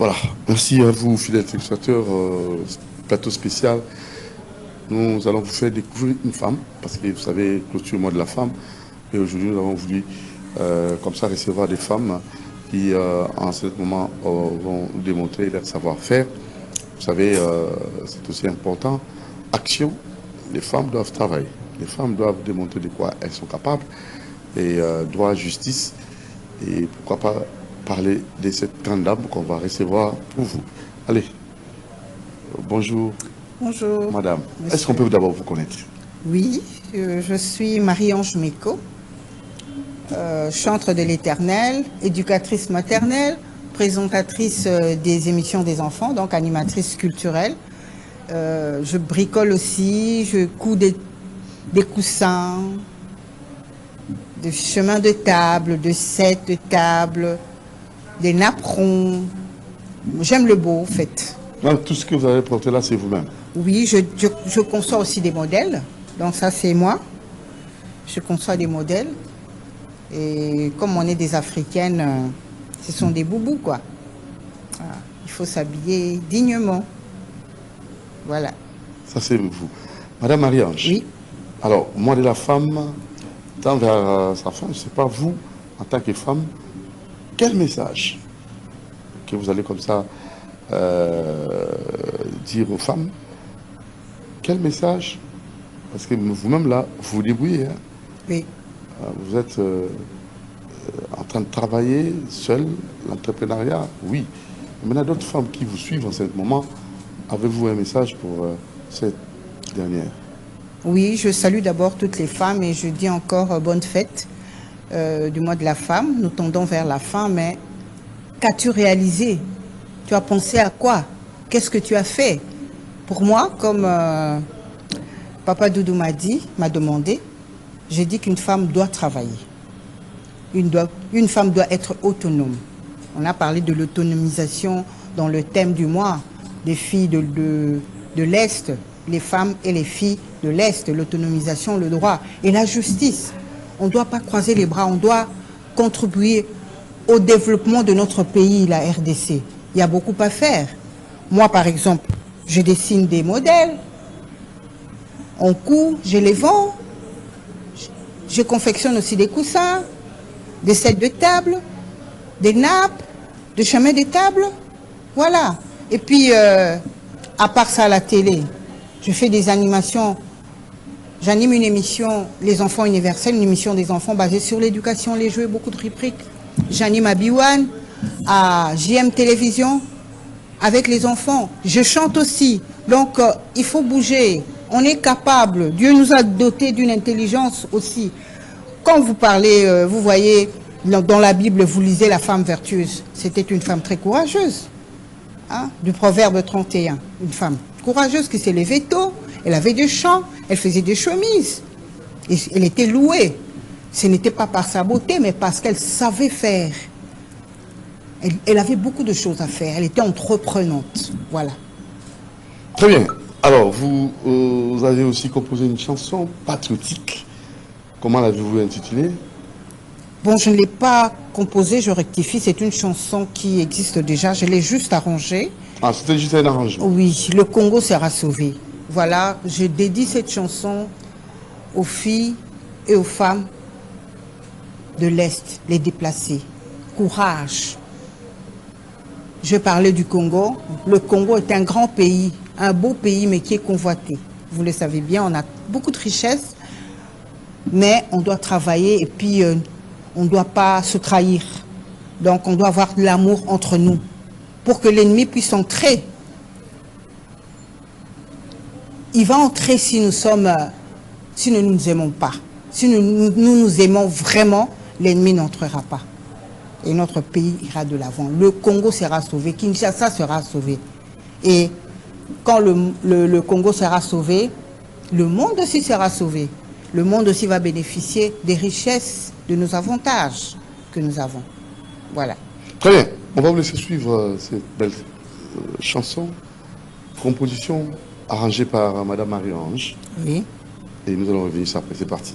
Voilà, merci à vous, fidèles téléspectateurs. Plateau spécial. Nous allons vous faire découvrir une femme, parce que vous savez, clôture le mois de la femme. Et aujourd'hui, nous avons voulu, comme ça, recevoir des femmes qui, en ce moment, vont démontrer leur savoir-faire. Vous savez, c'est aussi important. Action, les femmes doivent travailler. Les femmes doivent démontrer de quoi elles sont capables. Et droit, justice. Et pourquoi pas parler de cette grande dame qu'on va recevoir pour vous. Allez, bonjour. Bonjour. Madame, est-ce qu'on peut d'abord vous connaître? Oui, je suis Marie-Ange Meko, chantre de l'Éternel, éducatrice maternelle, présentatrice des émissions des enfants, donc animatrice culturelle. Je bricole aussi, je couds des coussins, des chemins de table, de sets de table, des napperons. J'aime le beau, en fait. Donc, tout ce que vous avez porté là, c'est vous-même? Oui, je conçois aussi des modèles. Donc ça, c'est moi. Je conçois des modèles. Et comme on est des Africaines, ce sont des boubous, quoi. Voilà. Il faut s'habiller dignement. Voilà. Ça, c'est vous. Madame Marie-Ange. Oui. Alors, moi, de la femme, tant vers sa femme, je ne sais pas, vous, en tant que femme, quel message que vous allez comme ça dire aux femmes? Quel message? Parce que vous-même, là, vous vous débrouillez. Hein? Oui. Vous êtes en train de travailler seul, l'entrepreneuriat, oui. Mais il y a d'autres femmes qui vous suivent en ce moment. Avez-vous un message pour cette dernière? Oui, je salue d'abord toutes les femmes et je dis encore bonne fête du mois de la femme. Nous tendons vers la fin, mais qu'as-tu réalisé? Tu as pensé à quoi? Qu'est-ce que tu as fait? Pour moi, comme Papa Doudou m'a demandé, j'ai dit qu'une femme doit travailler. Une femme doit être autonome. On a parlé de l'autonomisation dans le thème du mois, des filles de l'Est, les femmes et les filles de l'Est, l'autonomisation, le droit et la justice. On ne doit pas croiser les bras, on doit contribuer au développement de notre pays, la RDC. Il y a beaucoup à faire. Moi, par exemple, je dessine des modèles, on coud, je les vends, je confectionne aussi des coussins, des sets de table, des nappes, des chemins de table, voilà. Et puis, à part ça, à la télé, je fais des animations. J'anime une émission, Les Enfants Universels, une émission des enfants basée sur l'éducation, les jeux, beaucoup de rubriques. J'anime à B1, à JM Télévision, avec les enfants. Je chante aussi. Donc, il faut bouger. On est capable. Dieu nous a dotés d'une intelligence aussi. Quand vous parlez, vous voyez, dans la Bible, vous lisez la femme vertueuse. C'était une femme très courageuse. Hein, du Proverbe 31. Une femme courageuse qui s'est levée tôt. Elle avait des champs. Elle faisait des chemises. Et elle était louée. Ce n'était pas par sa beauté, mais parce qu'elle savait faire. Elle avait beaucoup de choses à faire. Elle était entreprenante. Voilà. Très bien. Alors, vous avez aussi composé une chanson patriotique. Comment l'avez-vous intitulée? Bon, je ne l'ai pas composée, je rectifie. C'est une chanson qui existe déjà. Je l'ai juste arrangée. Ah, c'était juste un arrangement? Oui, le Congo sera sauvé. Voilà, je dédie cette chanson aux filles et aux femmes de l'Est, les déplacés. Courage. Je parlais du Congo. Le Congo est un grand pays, un beau pays, mais qui est convoité. Vous le savez bien, on a beaucoup de richesses, mais on doit travailler et puis on ne doit pas se trahir. Donc on doit avoir de l'amour entre nous pour que l'ennemi puisse entrer. Il va entrer si nous sommes, si nous ne nous aimons pas. Si nous aimons vraiment, l'ennemi n'entrera pas. Et notre pays ira de l'avant. Le Congo sera sauvé, Kinshasa sera sauvé. Et quand le Congo sera sauvé, le monde aussi sera sauvé. Le monde aussi va bénéficier des richesses, de nos avantages que nous avons. Voilà. Très bien. On va vous laisser suivre cette belle chanson, composition arrangée par Madame Marie-Ange. Oui. Et nous allons revenir après. C'est parti.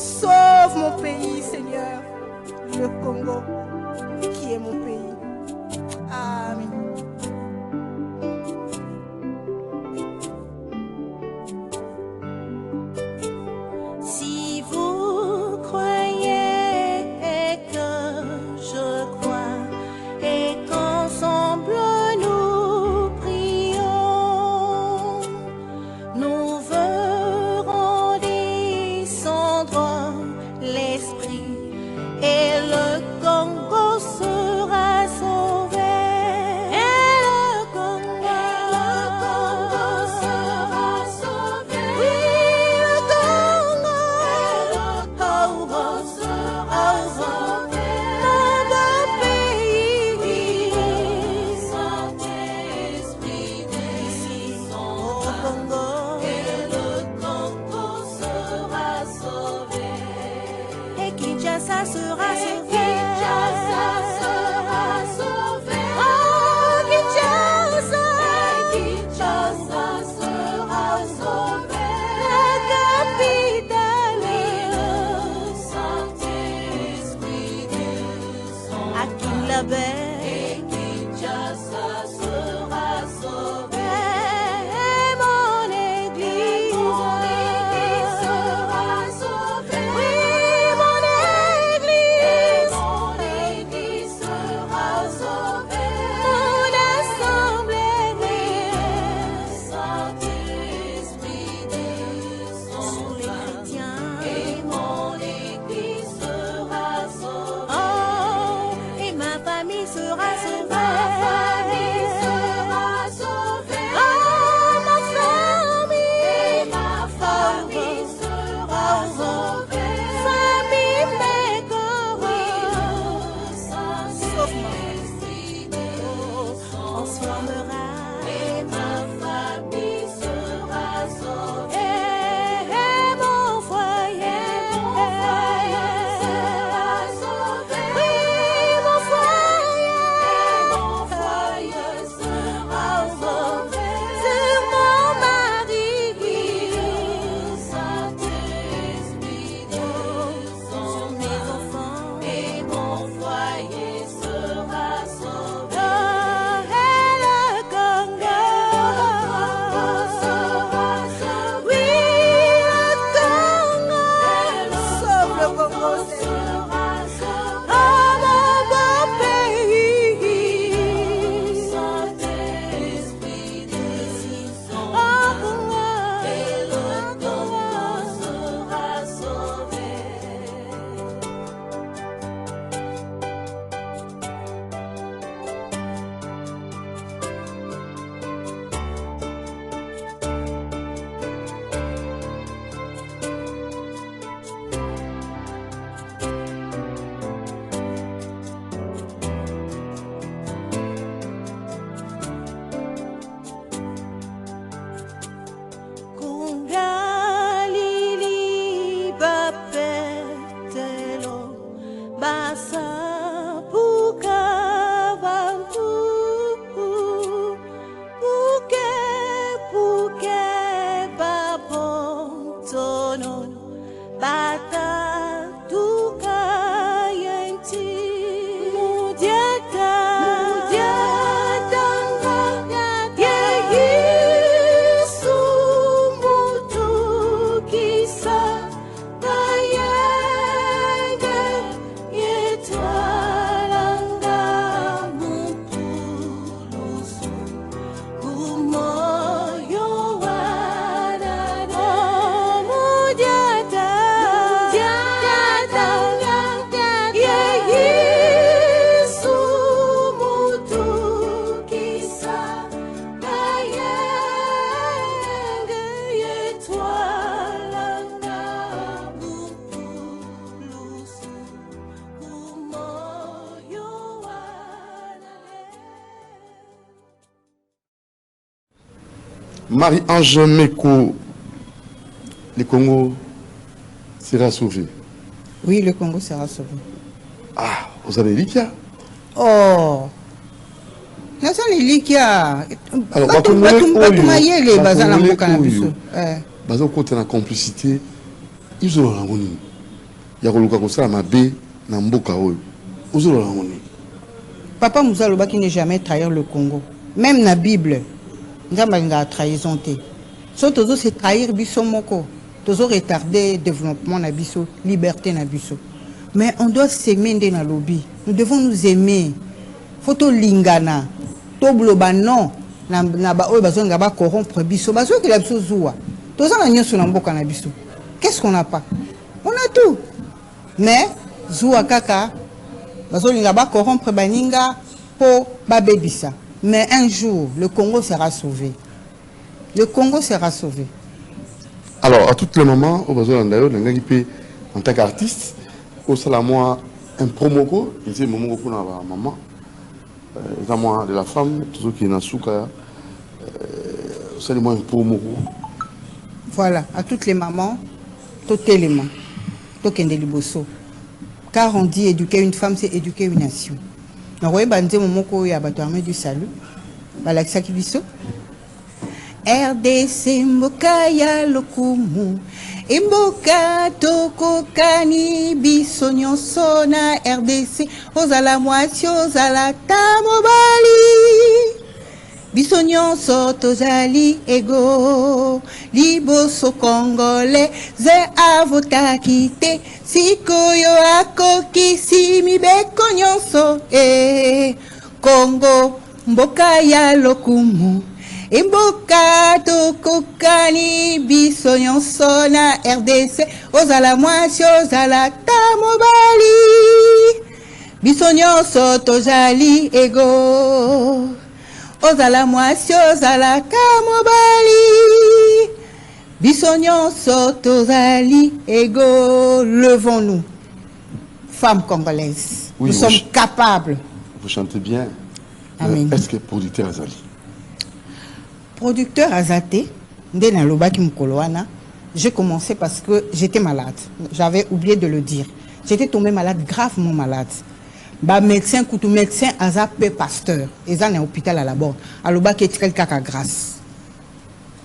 Sauve mon pays, Seigneur, le Congo, qui est mon pays. Amen. Si vous croyez que je crois et qu'ensemble nous prions, nous verrons descendre l'Esprit et le Congo sera sauvé. Et le Congo sera sauvé. Oui, le Congo sera sauvé. Mon beau pays, Saint-Esprit descend au Congo. Et le Congo sera sauvé. Et Kinshasa sera sauvé. Kinshasa sera sauvé. Oh, Kinshasa. Kinshasa sera sauvé. La capitale. Le Saint-Esprit descend à Kinlabé. Et Kinshasa sera sauvé. Et mon église sera sauvée. Oui, mon église sera sauvée. Mon assemblée, Saint-Esprit descend sur les chrétiens. Et mon église sera sauvée. Oh, et ma famille sera sauvée. Ma famille sera sauvée. Oh, ma famille. Ma famille sera sauvée. Famille Saint-Esprit transformera. Et ma famille sera sauvée. Et mon foyer sera sauvé. Oui, mon foyer sera sauvé. Sur mon mari, Saint-Esprit descend. Sur mes enfants, et mon foyer sera sauvé. Oh, et le Congo sera sauvé. Oui, le Congo. Sauve le Congo sera sauvé. Oh, mon beau pays. Saint-Esprit descend au Congo. Et le Congo sera sauvé. Kungalili bapetelo basa puka bantu puke bapontono bata tuka yenti mudiata Yesu mutu kisa kayenge yetwalanga mupulusu kumoyo wanano mudiata Yesu mutu kisa kayenge yetwalanga mupulusu kumoyo wanane. Marie-Ange Meko, le Congo sera sauvé. Oui, le Congo sera sauvé. Ah, vous avez dit qu'il y a. Oh, nazali likia Alors, batumayele baza na mboka na biso baza côté la complicité, ils ont la monnaie. ya koluka kosala mabe na mboka oyo ozolola ngoni. Papa Moussa Loba qui n'est jamais trahir le Congo. Même la Bible, nous avons une trahison. Surtout, c'est trahir biso moko. Toujours retarder le développement na biso, liberté na biso. Mais on doit s'aimer dans le lobby. Nous devons nous aimer. Photo lingana. Tobloba non. Na ba oyo bazo ngaba corrompre biso. Bazo que la biso zoua. Tous en agnon sur l'amboka na biso. Qu'est-ce qu'on n'a pas? On a tout. Mais zoua kaka. Bazo ngaba corrompre baninga po babebisa. Mais un jour, le Congo sera sauvé. Le Congo sera sauvé. Alors, à tous les moments, au besoin d'ailleurs, en tant qu'artiste, au salamois un promoko, il dit maman pour la maman, moi de la femme, tout ce qui est dans souka, c'est moi un promoko. Voilà, à toutes les mamans, tout élément, tout liboso. Car on dit éduquer une femme, c'est éduquer une nation. Donc, vous voyez, momoko ya bato armée du salut, balakisa kibiso. RDC mboka ya lokumu mboka tokokani biso nyonso na RDC ozala mwasi ozala ta mobali biso nyonso tozali ego liboso congolais ze avotaki te sikoyo akokisi mibeko nyonso Congo mboka ya lokumu Imboka tokokani biso nyonso na RDC ozala mwasi ozala ta mobali biso nyonso tozali ego ozala mwasi ozala ta mobali biso nyonso tozali ego. Levons-nous, femmes congolaises. Oui, nous sommes capables. Vous chantez bien. Amen. Est-ce que producteur Azali? Producteur Azate, Ndena Lobaki Mukoloana, j'ai commencé parce que j'étais malade. J'avais oublié de le dire. J'étais tombée malade, gravement malade. Bah médecin, coutou médecin, Azapé pasteur. Et ça, un hôpital à la bord. À Lobaki, est caca grâce.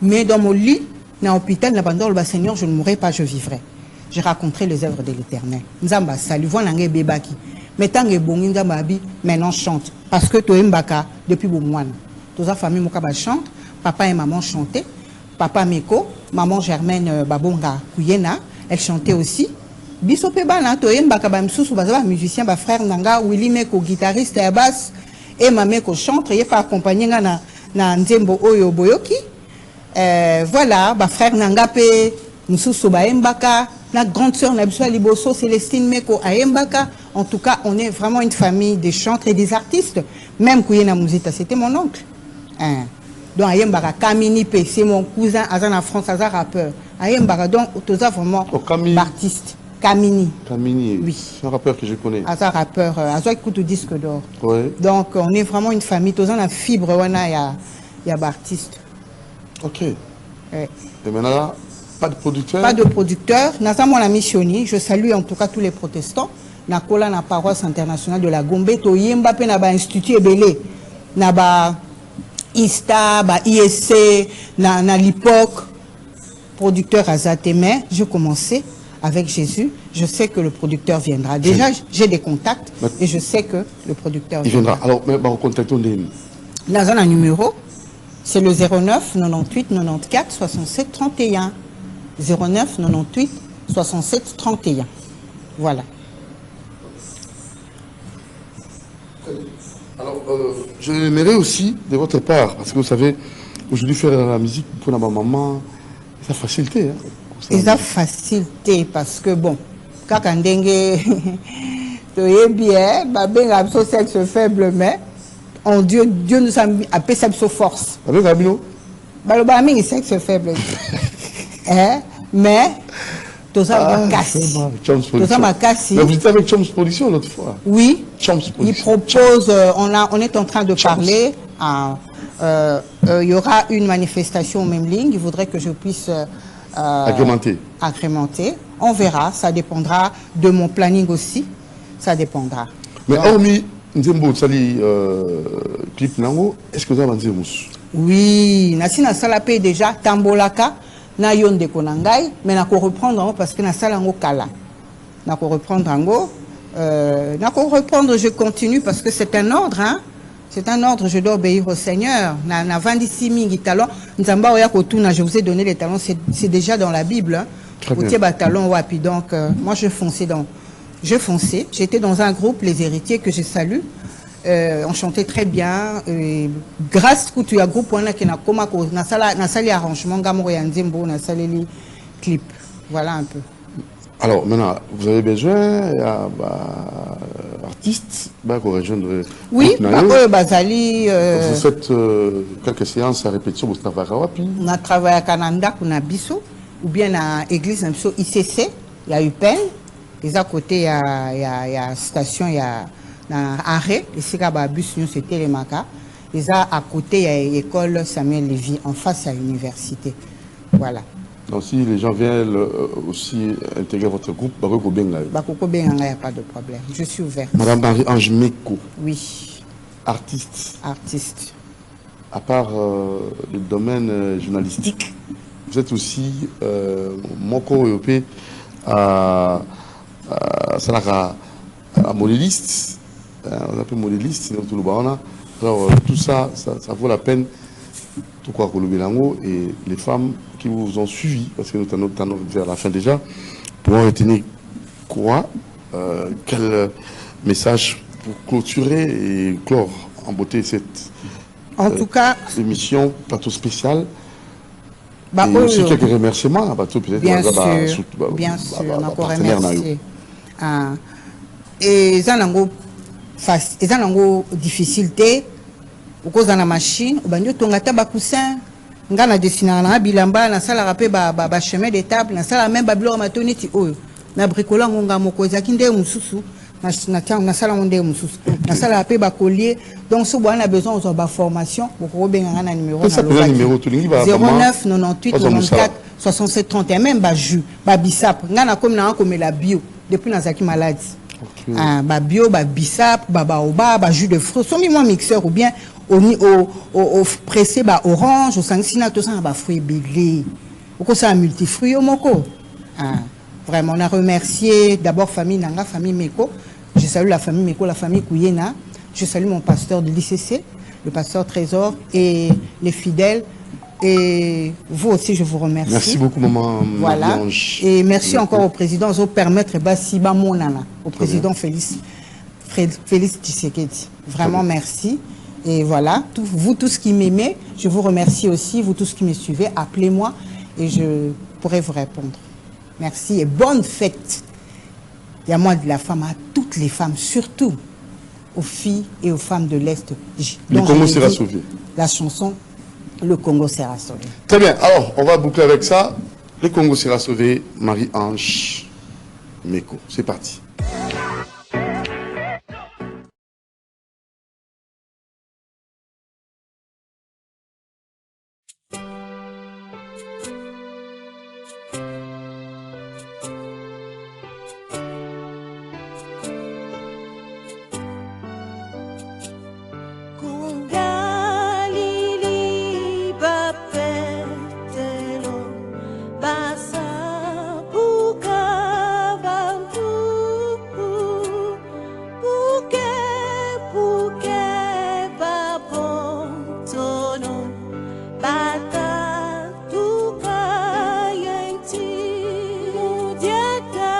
Mais dans mon lit, dans l'hôpital, le Seigneur, je ne mourrai pas, je vivrai. J'ai raconté les œuvres de l'Éternel. Nzamba, salut, voilà un bébaki. Mais tant que bon, Nzamba, maintenant chante. Parce que toi, Mbaka, depuis Boumouane. Toute la famille, Mokaba chante. Papa et maman chantaient. Papa Meko, maman Germaine Babonga Kouyena, elle chantait aussi. Bisope bana toyem bakaba msusu bazaba musicien ba frère Nanga Willy Meko guitariste et basse et ma Meko chante et pas accompagné na Nzembo Oyo Boyoki. Voilà, ba frère Nanga pe msusu ba embaka la grande sœur Nabiswa Liboso Célestine Meko à Embaka. En tout cas, on est vraiment une famille des chantres et des artistes. Même Kouyena Mouzita, c'était mon oncle. Donc Ayembara Kamini P, c'est mon cousin Azan en France, Azan rappeur. Ayembara donc Otoza vraiment artiste. Kamini. Kamini. Oui. C'est un rappeur que je connais. Azan rappeur, Azan écoute au disque d'or. Ouais. Donc on est vraiment une famille. Toza la fibre, wana y a artiste. Ok. Ouais. Et maintenant là, pas de producteur. Pas de producteur. Nasa mon ami Sioni. Je salue en tout cas tous les protestants. Nakola na paroisse internationale de la Gombe. Toyemba pe na ba institut Ebele. Na ba ISTA, ISC, na l'IPOC, producteur Azate, mais je commençais avec Jésus. Je sais que le producteur viendra. Déjà, j'ai des contacts et je sais que le producteur viendra. Alors, on contacte Dans un numéro, c'est le 09 98 94 67 31. 09 98 67 31. Voilà. Alors, je l'aimerais aussi de votre part, parce que vous savez, aujourd'hui faire la musique pour ma maman, ça facilité. Hein, et ça facilité parce que bon, quand on dengue, tu es bien, babé a son sexe faible, mais en Dieu nous a appelé sa force. Avec Gabino? Balobami est sexe faible. Mais tout ça m'a cassé. Tout ça m'a cassé. Mais vous étiez avec Choms Production l'autre fois? Oui. Choms Production. Il propose, on est en train de parler. Il y aura une manifestation au même ligne. Il voudrait que je puisse agrémenter. On verra. Ça dépendra de mon planning aussi. Ça dépendra. Mais hormis Nzembo Tsali clip Nango, est-ce que vous avez Nzembo? Oui. Nasina Salapé déjà Tambolaka. Na yonde konangai mais na ko reprendre parce que na salango kala Nako reprendre Ango. Nako reprendre, je continue parce que c'est un ordre, hein. C'est un ordre, je dois obéir au Seigneur. Na 26 000 talons. Nzamba oya kotuna, je vous ai donné les talons, c'est déjà dans la Bible. Hein. Très bien. Talons wapi. Donc, moi, je fonçais. J'étais dans un groupe, les héritiers, que je salue. On chantait très bien. Grâce à tu as groupe, on a qui na koma ko na sali arrangement, gamoro ya nzembo, na sali li clip. Voilà un peu. Alors maintenant, vous avez besoin d'artistes pour rejoindre. Oui, Bazali. Vous faites quelques séances à répétition au Stavarawapi. On a travaillé à Canada, on a Bissou, ou bien à l'église ICC, il y a UPEN, et à côté il y a station, il y a arrêt, ici là bus nous c'était les Maca, et à côté il y a l'école Samuel Lévy, en face à l'université. Voilà. Donc si les gens viennent aussi intégrer votre groupe, Bakoko Benga. Bakoko Benga, il n'y a pas de problème. Je suis ouverte. Madame Marie-Ange Meko. Oui. Artiste. Artiste. À part le domaine journalistique, vous êtes aussi Moko Européen à modéliste. On appelle modéliste, sinon tout le monde. Alors tout ça, ça vaut la peine. Tout quoi et les femmes qui vous ont suivi, parce que nous sommes vers la fin déjà, pourront retenir quoi, quel message pour clôturer et clore en beauté cette émission plateau spécial. Et aussi quelques remerciements, peut-être. Bien sûr, bien sûr, on a encore remercié. Et ça n'a pas difficulté. Au na machine, banyo tongata ba coussin, ngana dessinana na bilamba na sala rapé ba chemin de table, na sala même ba biloko matoniti oyo. Na bricola ngonga moko ezaki nde mususu, na sala nde mususu. Na sala rapé ba collier. Donc si vous avez besoin de ba formation, vous pouvez benga na numéro na numéro 09 98 94 67 31 même ba jus, ba bisap. Ngana comme na comme la bio depuis na zaki maladie. Ba bio, ba bisap, ba baoba, ba jus de fruits, somi moi mixeur ou bien au pressé ba orange, au sangsina tout ça ba fruits belé. Ou ça multifruits au moko. Vraiment on a remercié d'abord famille Nanga, famille Meko. Je salue la famille Meko, la famille Kouyena. Je salue mon pasteur de l'ICC, le pasteur Trésor et les fidèles. Et vous aussi, je vous remercie. Merci beaucoup, maman. Voilà. Et merci encore au président de permettre Bassiba Monana, au président Félix Tshisekedi. Vraiment merci. Et voilà, vous tous qui m'aimez, je vous remercie aussi. Vous tous qui me suivez, appelez-moi et je pourrai vous répondre. Merci et bonne fête. Il y a moi de la femme à toutes les femmes, surtout aux filles et aux femmes de l'Est. Le Congo sera sauvé. La chanson Le Congo sera sauvé. Très bien. Alors, on va boucler avec ça. Le Congo sera sauvé. Marie-Ange Meko. C'est parti. Mudiata,